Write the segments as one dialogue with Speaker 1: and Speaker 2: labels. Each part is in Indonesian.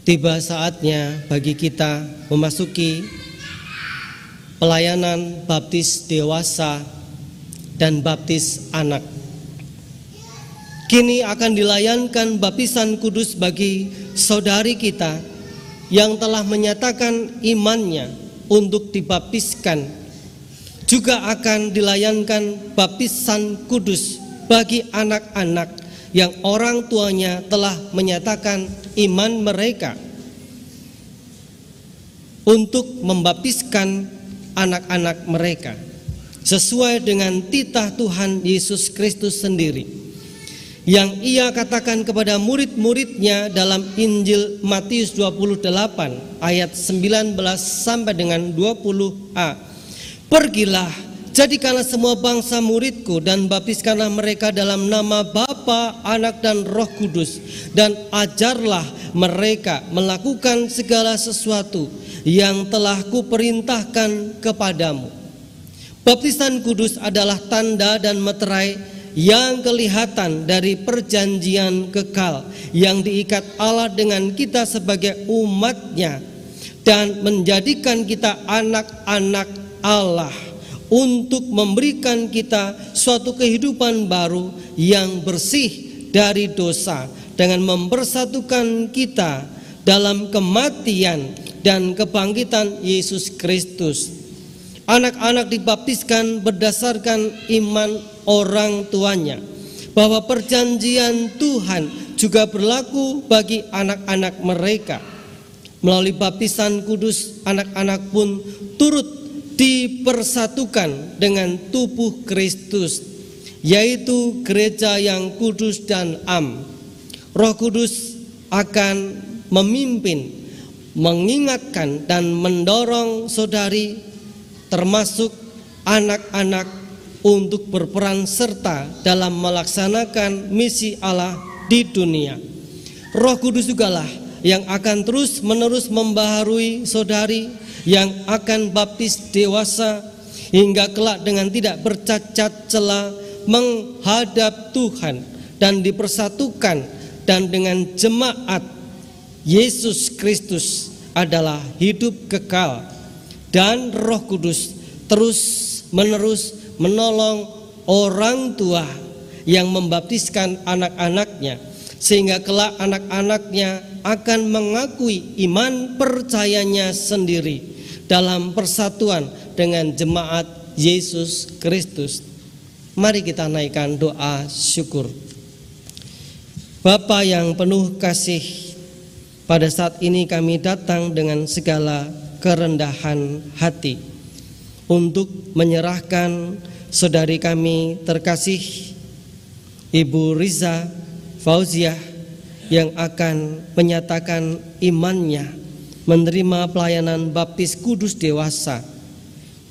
Speaker 1: Tiba saatnya bagi kita memasuki pelayanan baptis dewasa dan baptis anak. Kini akan dilayankan baptisan kudus bagi saudari kita yang telah menyatakan imannya untuk dibaptiskan. Juga akan dilayankan baptisan kudus bagi anak-anak yang orang tuanya telah menyatakan iman mereka untuk membaptiskan anak-anak mereka sesuai dengan titah Tuhan Yesus Kristus sendiri yang ia katakan kepada murid-muridnya dalam Injil Matius 28 ayat 19 sampai dengan 20a. Pergilah, jadikanlah semua bangsa muridku dan baptiskanlah mereka dalam nama Bapa, Anak dan Roh Kudus, dan ajarlah mereka melakukan segala sesuatu yang telah kuperintahkan kepadamu. Baptisan kudus adalah tanda dan meterai yang kelihatan dari perjanjian kekal yang diikat Allah dengan kita sebagai umatnya dan menjadikan kita anak-anak Allah untuk memberikan kita suatu kehidupan baru yang bersih dari dosa dengan mempersatukan kita dalam kematian dan kebangkitan Yesus Kristus. Anak-anak dibaptiskan berdasarkan iman orang tuanya, bahwa perjanjian Tuhan juga berlaku bagi anak-anak mereka. Melalui baptisan kudus, anak-anak pun turut dipersatukan dengan tubuh Kristus, yaitu gereja yang kudus dan am. Roh Kudus akan memimpin, mengingatkan dan mendorong saudari termasuk anak-anak untuk berperan serta dalam melaksanakan misi Allah di dunia. Roh Kudus jugalah yang akan terus-menerus membaharui saudari yang akan baptis dewasa hingga kelak dengan tidak bercacat celah menghadap Tuhan dan dipersatukan dan dengan jemaat Yesus Kristus adalah hidup kekal. Dan Roh Kudus terus-menerus menolong orang tua yang membaptiskan anak-anaknya, sehingga kelak anak-anaknya akan mengakui iman percayanya sendiri dalam persatuan dengan jemaat Yesus Kristus. Mari kita naikkan doa syukur. Bapa yang penuh kasih, pada saat ini kami datang dengan segala kerendahan hati untuk menyerahkan saudari kami terkasih Ibu Riza Fauziah yang akan menyatakan imannya menerima pelayanan baptis kudus dewasa,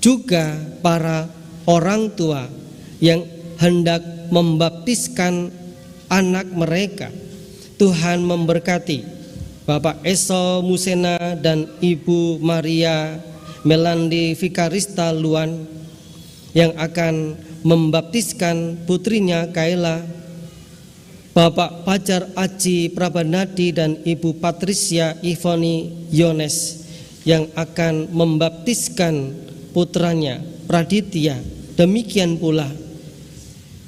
Speaker 1: juga para orang tua yang hendak membaptiskan anak mereka. Tuhan memberkati Bapak Eso Musena dan Ibu Maria Melandi Vikarista Luan yang akan membaptiskan putrinya Kaila, Bapak Pajar Aji Prabanadi dan Ibu Patricia Ivoni Yones yang akan membaptiskan putranya Praditya. Demikian pula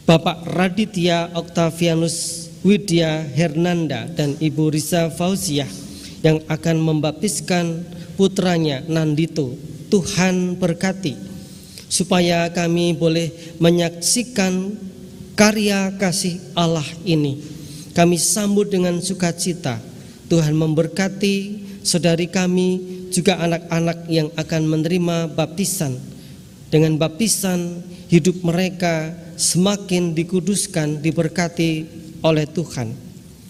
Speaker 1: Bapak Raditya Octavianus Widya Hernanda dan Ibu Risa Fauziah yang akan membaptiskan putranya Nandito. Tuhan berkati supaya kami boleh menyaksikan karya kasih Allah ini. Kami sambut dengan sukacita. Tuhan memberkati saudari kami, juga anak-anak yang akan menerima baptisan. Dengan baptisan hidup mereka semakin dikuduskan, diberkati oleh Tuhan.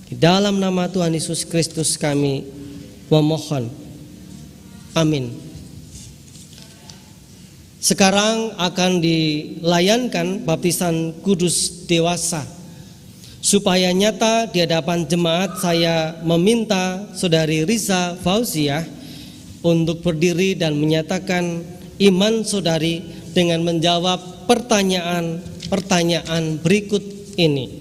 Speaker 1: Di dalam nama Tuhan Yesus Kristus kami memohon. Amin. Sekarang akan dilayankan baptisan kudus dewasa. Supaya nyata di hadapan jemaat, saya meminta saudari Riza Fauziah untuk berdiri dan menyatakan iman saudari dengan menjawab pertanyaan-pertanyaan berikut ini.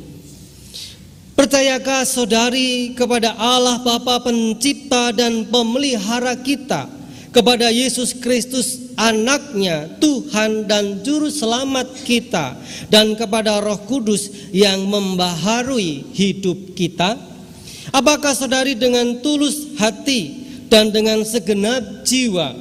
Speaker 1: Percaya Percayakah saudari kepada Allah Bapa Pencipta dan Pemelihara kita, kepada Yesus Kristus Anaknya, Tuhan dan Juru Selamat kita, dan kepada Roh Kudus yang membaharui hidup kita? Apakah saudari dengan tulus hati dan dengan segenap jiwa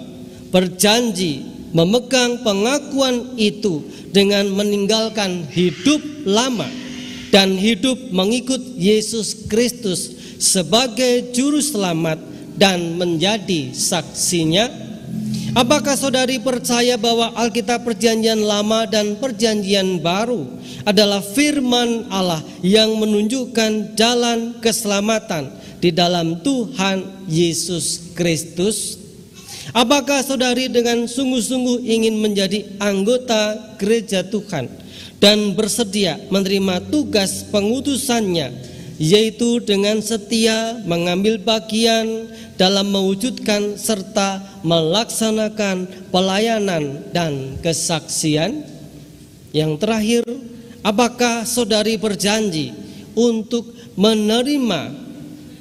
Speaker 1: berjanji memegang pengakuan itu dengan meninggalkan hidup lama dan hidup mengikut Yesus Kristus sebagai Juru Selamat dan menjadi saksinya? Apakah saudari percaya bahwa Alkitab Perjanjian Lama dan Perjanjian Baru adalah firman Allah yang menunjukkan jalan keselamatan di dalam Tuhan Yesus Kristus? Apakah saudari dengan sungguh-sungguh ingin menjadi anggota gereja Tuhan dan bersedia menerima tugas pengutusannya, yaitu dengan setia mengambil bagian dalam mewujudkan serta melaksanakan pelayanan dan kesaksian? Yang terakhir, apakah saudari berjanji untuk menerima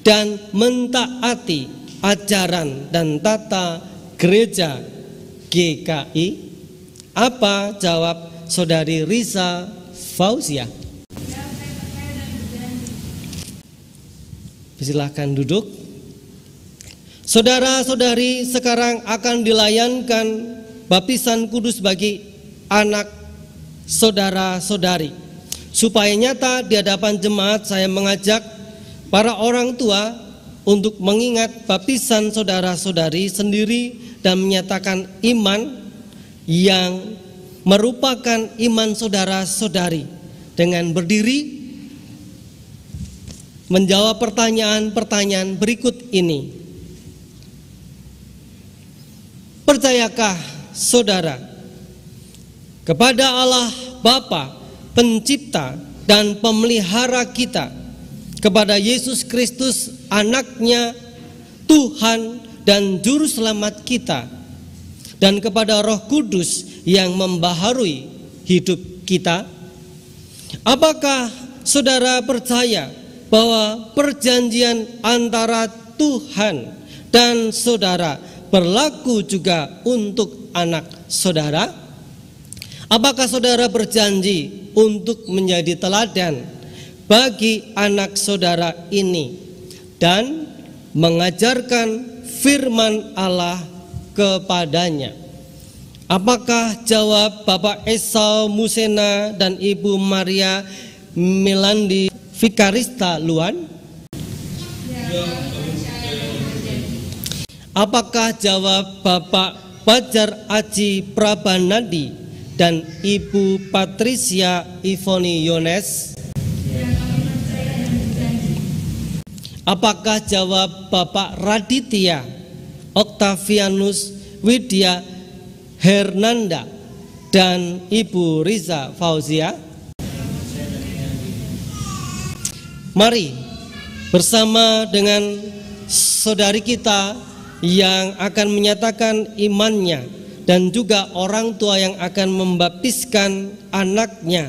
Speaker 1: dan mentaati ajaran dan tata gereja GKI? Apa jawab saudari Risa Fauzia? Silakan duduk. Saudara-saudari, sekarang akan dilayankan baptisan kudus bagi anak saudara-saudari. Supaya nyata di hadapan jemaat, saya mengajak para orang tua untuk mengingat baptisan saudara-saudari sendiri dan menyatakan iman yang merupakan iman saudara-saudari dengan berdiri menjawab pertanyaan-pertanyaan berikut ini. Percayakah saudara kepada Allah Bapa Pencipta dan Pemelihara kita, kepada Yesus Kristus Anaknya, Tuhan dan Juru Selamat kita, dan kepada Roh Kudus yang membaharui hidup kita? Apakah saudara percaya bahwa perjanjian antara Tuhan dan saudara berlaku juga untuk anak saudara? Apakah saudara berjanji untuk menjadi teladan bagi anak saudara ini dan mengajarkan firman Allah kepadanya? Apakah jawab Bapak Esau Musena dan Ibu Maria Melandi Vikarista Luan? Apakah jawab Bapak Fajar Aji Prabanadi dan Ibu Patricia Ivoni Yones? Apakah jawab Bapak Raditya Oktavianus Widya Hernanda dan Ibu Riza Fauzia? Mari bersama dengan saudari kita yang akan menyatakan imannya dan juga orang tua yang akan membaptiskan anaknya,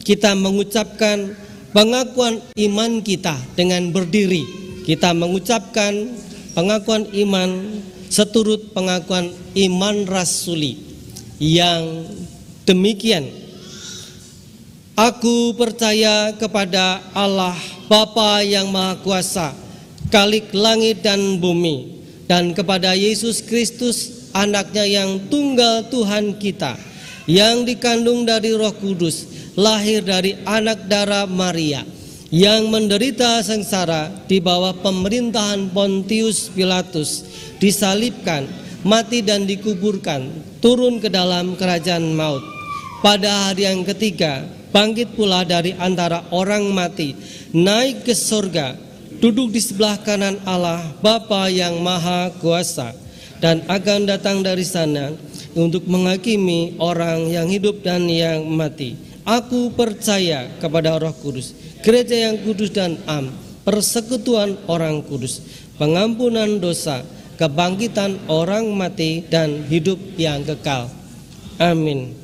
Speaker 1: kita mengucapkan pengakuan iman kita dengan berdiri. Kita mengucapkan pengakuan iman seturut pengakuan iman rasuli yang demikian. Aku percaya kepada Allah Bapa yang Maha Kuasa, Khalik langit dan bumi, dan kepada Yesus Kristus Anaknya yang tunggal Tuhan kita, yang dikandung dari Roh Kudus, lahir dari anak darah Maria, yang menderita sengsara di bawah pemerintahan Pontius Pilatus, disalibkan, mati dan dikuburkan, turun ke dalam kerajaan maut. Pada hari yang ketiga, bangkit pula dari antara orang mati, naik ke surga, duduk di sebelah kanan Allah Bapa yang Maha Kuasa, dan akan datang dari sana untuk menghakimi orang yang hidup dan yang mati. Aku percaya kepada Roh Kudus, gereja yang kudus dan am, persekutuan orang kudus, pengampunan dosa, kebangkitan orang mati, dan hidup yang kekal. Amin.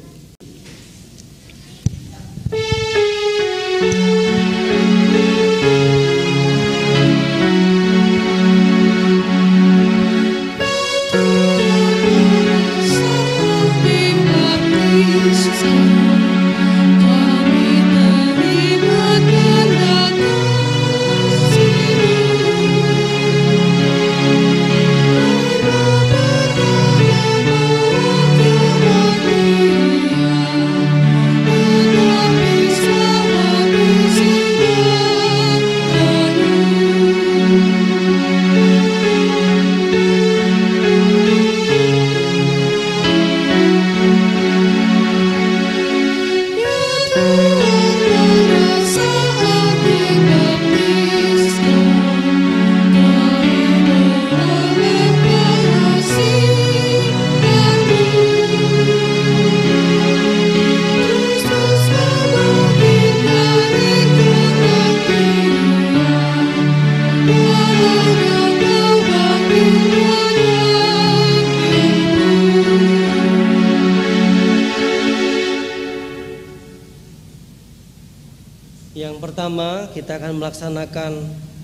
Speaker 1: Yang pertama, kita akan melaksanakan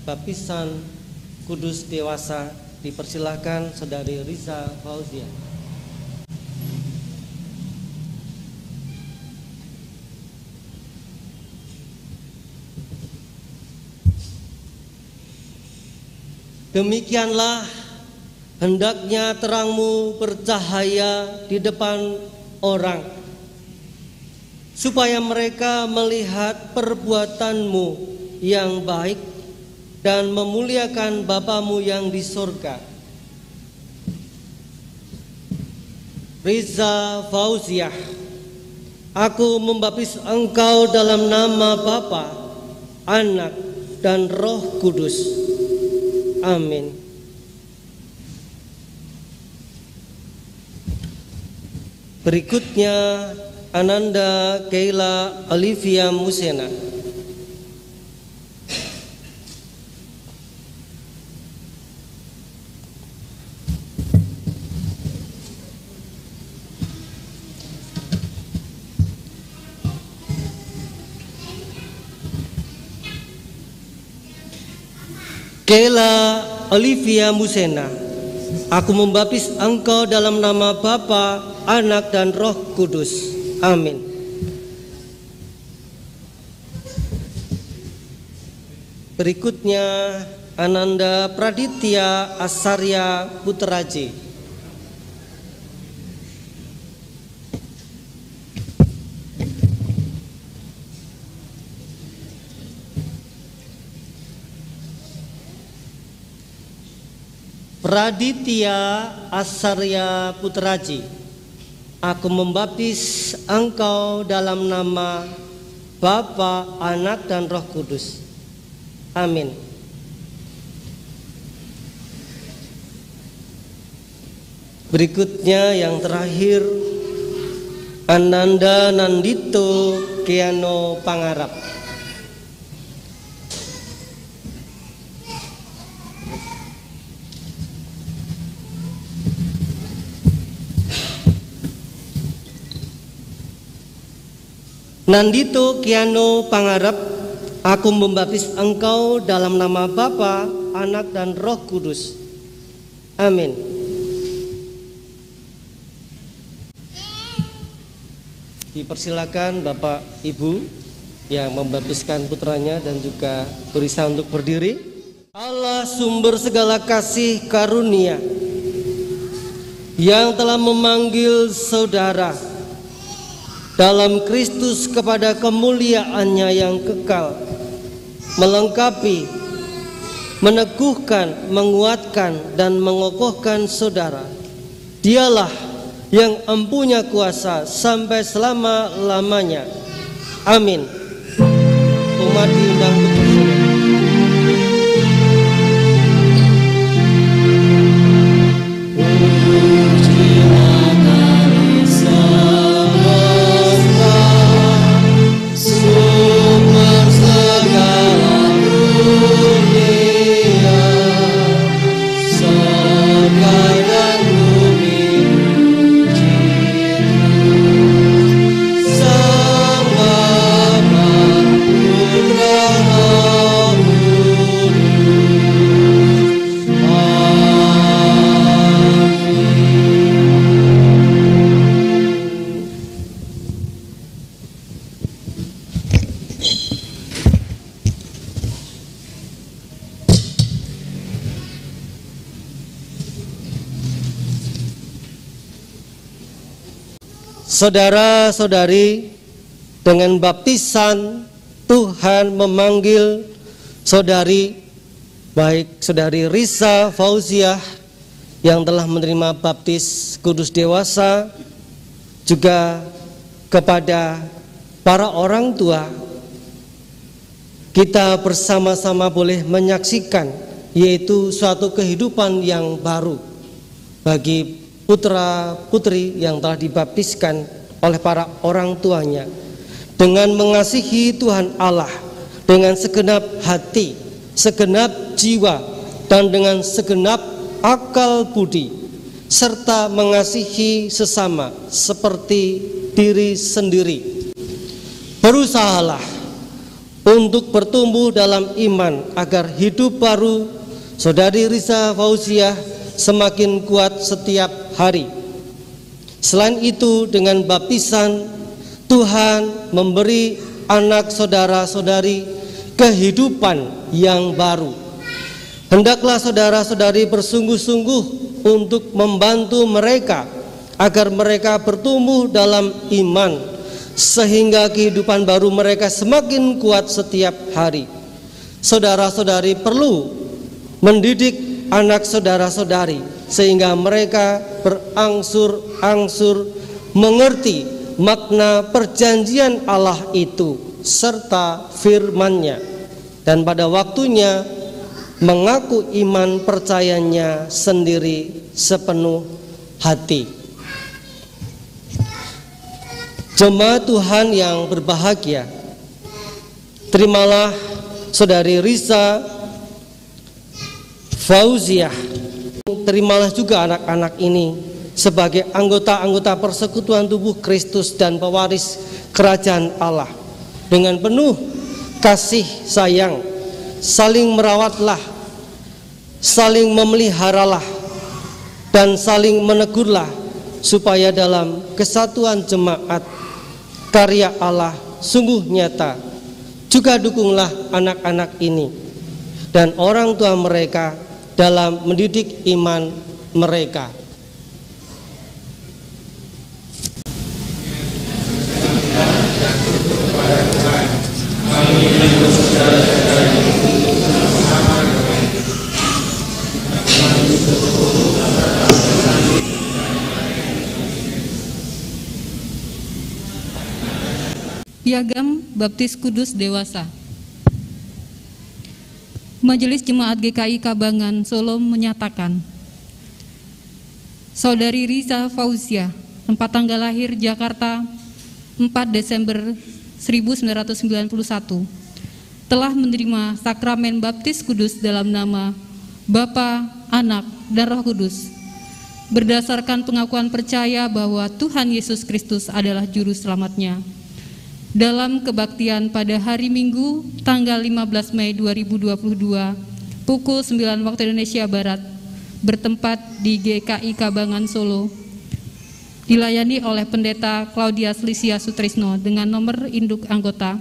Speaker 1: baptisan kudus dewasa. Dipersilahkan Saudari Riza Fauzia. Demikianlah hendaknya terangmu bercahaya di depan orang, supaya mereka melihat perbuatanmu yang baik dan memuliakan Bapamu yang di surga. Riza Fauziah, aku membaptis engkau dalam nama Bapa, Anak, dan Roh Kudus. Amin. Berikutnya Ananda Keila Olivia Musena. Keila Olivia Musena, aku membaptis engkau dalam nama Bapa, Anak, dan Roh Kudus. Amin. Berikutnya Ananda Praditya Asarya Putraji. Praditya Asarya Putraji, aku membaptis engkau dalam nama Bapa, Anak, dan Roh Kudus. Amin. Berikutnya yang terakhir Ananda Nandito Keano Pangarap. Nandito Kiano Pangarap, aku membaptis engkau dalam nama Bapa, Anak, dan Roh Kudus. Amin. Dipersilakan Bapak Ibu yang membaptiskan putranya dan juga berusaha untuk berdiri. Allah sumber segala kasih karunia yang telah memanggil saudara dalam Kristus kepada kemuliaannya yang kekal, melengkapi, meneguhkan, menguatkan, dan mengokohkan saudara. Dialah yang empunya kuasa sampai selama-lamanya. Amin. Umat diundang untuk bersyukur. Saudara-saudari, dengan baptisan Tuhan memanggil saudari, baik saudari Riza Fauziah yang telah menerima baptis kudus dewasa, juga kepada para orang tua, kita bersama-sama boleh menyaksikan yaitu suatu kehidupan yang baru bagi putra putri yang telah dibaptiskan oleh para orang tuanya, dengan mengasihi Tuhan Allah dengan segenap hati, segenap jiwa, dan dengan segenap akal budi, serta mengasihi sesama seperti diri sendiri. Berusahalah untuk bertumbuh dalam iman agar hidup baru Saudari Risa Fauziah semakin kuat setiap hari. Selain itu, dengan baptisan, Tuhan memberi anak saudara-saudari kehidupan yang baru. Hendaklah saudara-saudari bersungguh-sungguh untuk membantu mereka agar mereka bertumbuh dalam iman, sehingga kehidupan baru mereka semakin kuat setiap hari. Saudara-saudari perlu mendidik anak saudara-saudari sehingga mereka berangsur-angsur mengerti makna perjanjian Allah itu serta firman-Nya, dan pada waktunya mengaku iman percayanya sendiri sepenuh hati. Jemaat Tuhan yang berbahagia, terimalah Saudari Risa Fauziah, terimalah juga anak-anak ini sebagai anggota-anggota persekutuan tubuh Kristus dan pewaris kerajaan Allah. Dengan penuh kasih sayang, saling merawatlah, saling memeliharalah, dan saling menegurlah, supaya dalam kesatuan jemaat karya Allah sungguh nyata. Juga dukunglah anak-anak ini dan orang tua mereka dalam mendidik iman mereka.
Speaker 2: Piagam Baptis Kudus Dewasa. Majelis Jemaat GKI Kabangan Solo menyatakan, Saudari Risa Fauziah, tempat tanggal lahir Jakarta 4 Desember 1991, telah menerima sakramen baptis kudus dalam nama Bapa, Anak, dan Roh Kudus, berdasarkan pengakuan percaya bahwa Tuhan Yesus Kristus adalah Juru Selamatnya. Dalam kebaktian pada hari Minggu tanggal 15 Mei 2022 pukul 9 waktu Indonesia Barat, bertempat di GKI Kabangan Solo, dilayani oleh Pendeta Claudius Lysia Sutrisno dengan nomor induk anggota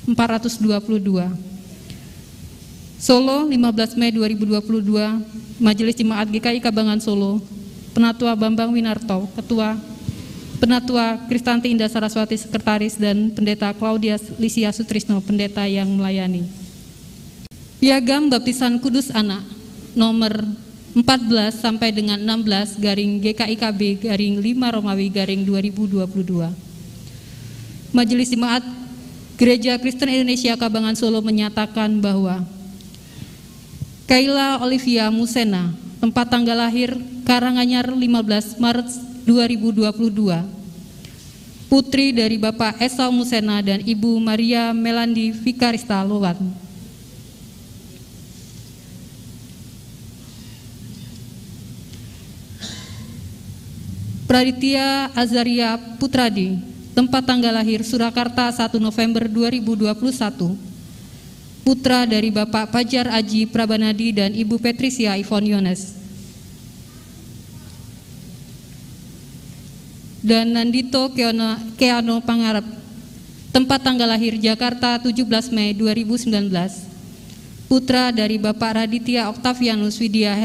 Speaker 2: 422. Solo, 15 Mei 2022, Majelis Jemaat GKI Kabangan Solo, Penatua Bambang Winarto, Ketua, Penatua Kristanti Indah Saraswati, Sekretaris, dan Pendeta Claudius Lysia Sutrisno, Pendeta yang melayani. Piagam Baptisan Kudus Anak nomor 14 sampai dengan 16 garing GKIKB garing 5 Romawi garing 2022. Majelis Jemaat Gereja Kristen Indonesia Kabangan Solo menyatakan bahwa Kayla Olivia Musena, tempat tanggal lahir Karanganyar 15 Maret 2022, putri dari Bapak Esau Musena dan Ibu Maria Melandi Vikarista Lowan. Praditya Azaria Putradi, tempat tanggal lahir Surakarta 1 November 2021, putra dari Bapak Pajar Aji Prabanadi dan Ibu Patricia Ivon Yones. Dan Nandito Keano Pangarep, tempat tanggal lahir Jakarta 17 Mei 2019, putra dari Bapak Raditya Octavianus Widya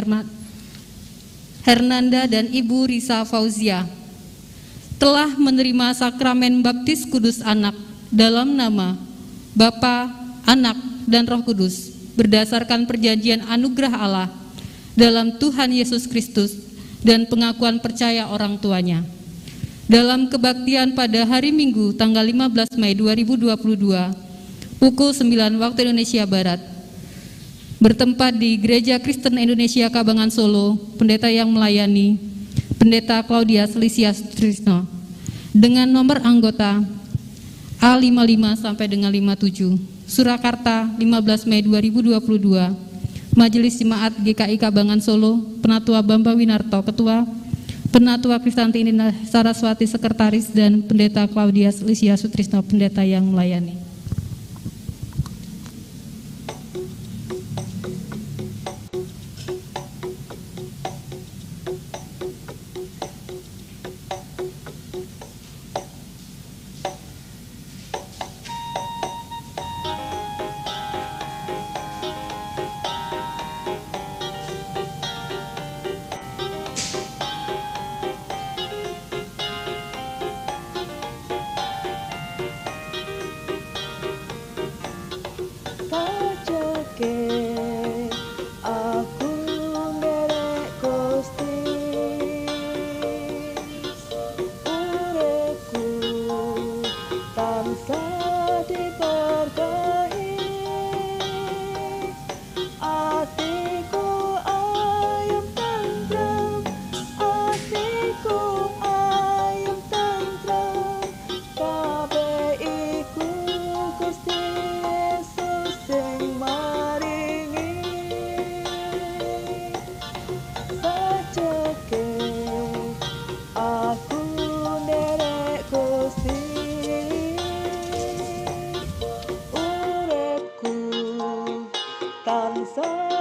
Speaker 2: Hernanda dan Ibu Risa Fauziah, telah menerima sakramen baptis kudus anak dalam nama Bapa, Anak, dan Roh Kudus berdasarkan perjanjian anugerah Allah dalam Tuhan Yesus Kristus dan pengakuan percaya orang tuanya. Dalam kebaktian pada hari Minggu tanggal 15 Mei 2022 pukul 9 waktu Indonesia Barat, bertempat di Gereja Kristen Indonesia Kabangan Solo, pendeta yang melayani Pendeta Claudius Lysia Sutrisno dengan nomor anggota A55 sampai dengan 57, Surakarta 15 Mei 2022, Majelis Jemaat GKI Kabangan Solo, Penatua Bambang Winarto, Ketua, Penatua Kristanti Indah Saraswati, Sekretaris, dan Pendeta Claudius Lysia Sutrisno, pendeta yang melayani.
Speaker 3: Indonesia.